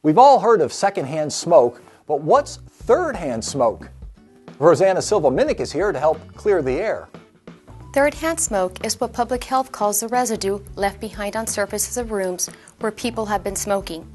We've all heard of secondhand smoke, but what's third-hand smoke? Rosanna Silva-Minnick is here to help clear the air. Third-hand smoke is what public health calls the residue left behind on surfaces of rooms where people have been smoking.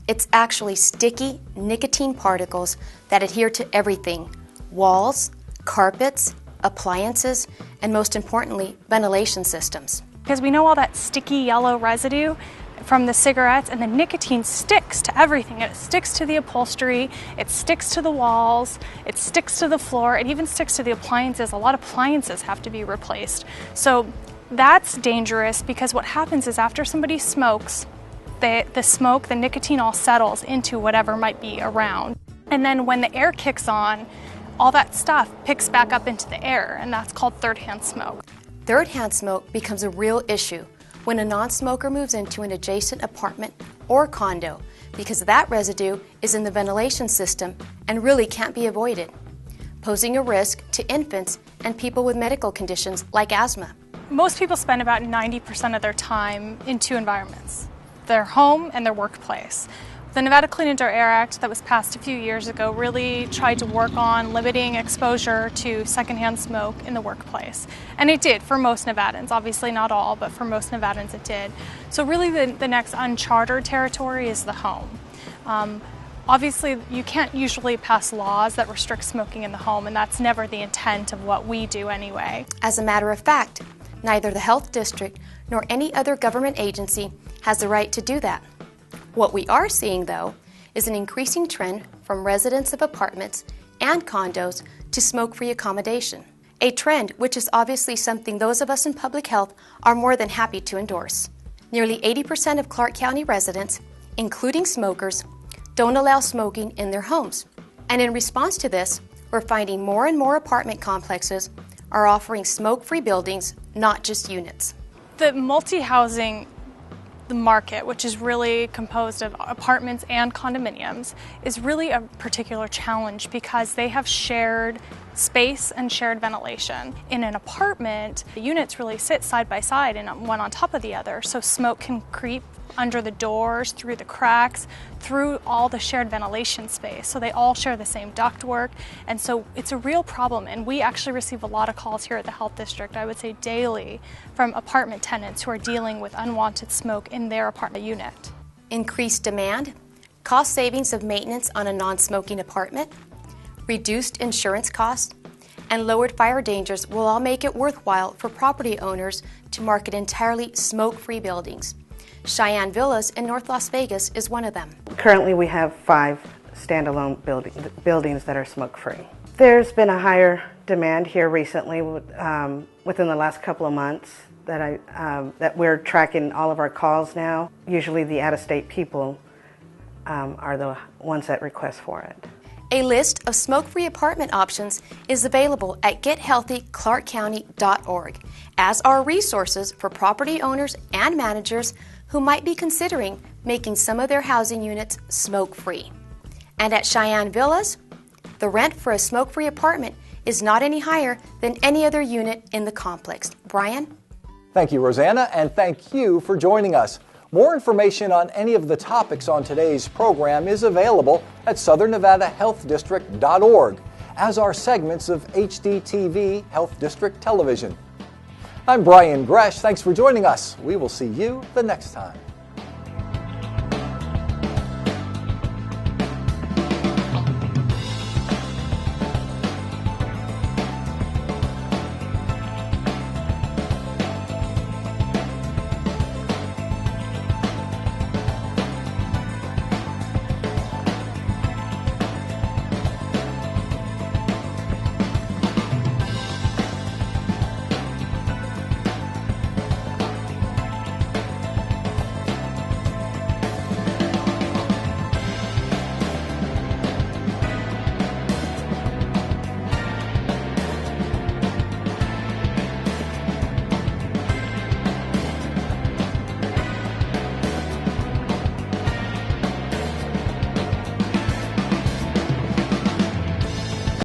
It's actually sticky nicotine particles that adhere to everything: walls, carpets, appliances, and most importantly, ventilation systems. Because we know all that sticky yellow residue from the cigarettes, and the nicotine sticks to everything. It sticks to the upholstery, it sticks to the walls, it sticks to the floor, it even sticks to the appliances. A lot of appliances have to be replaced. So that's dangerous, because what happens is after somebody smokes, the smoke, the nicotine all settles into whatever might be around. And then when the air kicks on, all that stuff picks back up into the air, and that's called third-hand smoke. Third-hand smoke becomes a real issue when a non-smoker moves into an adjacent apartment or condo, because that residue is in the ventilation system and really can't be avoided, posing a risk to infants and people with medical conditions like asthma. Most people spend about 90% of their time in two environments: their home and their workplace. The Nevada Clean Indoor Air Act that was passed a few years ago really tried to work on limiting exposure to secondhand smoke in the workplace. And it did for most Nevadans. Obviously not all, but for most Nevadans it did. So really the next uncharted territory is the home. Obviously you can't usually pass laws that restrict smoking in the home, and that's never the intent of what we do anyway. As a matter of fact, neither the health district nor any other government agency has the right to do that. What we are seeing, though, is an increasing trend from residents of apartments and condos to smoke-free accommodation. A trend which is obviously something those of us in public health are more than happy to endorse. Nearly 80% of Clark County residents, including smokers, don't allow smoking in their homes. And in response to this, we're finding more and more apartment complexes are offering smoke-free buildings, not just units. The multi-housing market, which is really composed of apartments and condominiums, is really a particular challenge because they have shared space and shared ventilation. In an apartment, the units really sit side by side and one on top of the other, so smoke can creep under the doors, through the cracks, through all the shared ventilation space. So they all share the same ductwork, and so it's a real problem. And we actually receive a lot of calls here at the Health District, I would say daily, from apartment tenants who are dealing with unwanted smoke in their apartment unit. Increased demand, cost savings of maintenance on a non-smoking apartment, reduced insurance costs, and lowered fire dangers will all make it worthwhile for property owners to market entirely smoke-free buildings. Cheyenne Villas in North Las Vegas is one of them. Currently we have 5 standalone buildings that are smoke-free. There's been a higher demand here recently within the last couple of months that we're tracking all of our calls now. Usually the out-of-state people are the ones that request for it. A list of smoke-free apartment options is available at gethealthyclarkcounty.org, as are resources for property owners and managers who might be considering making some of their housing units smoke-free. And at Cheyenne Villas, the rent for a smoke-free apartment is not any higher than any other unit in the complex. Brian? Thank you, Rosanna, and thank you for joining us. More information on any of the topics on today's program is available at southernnevadahealthdistrict.org, as are segments of HDtv Health District Television. I'm Brian Gresh. Thanks for joining us. We will see you the next time.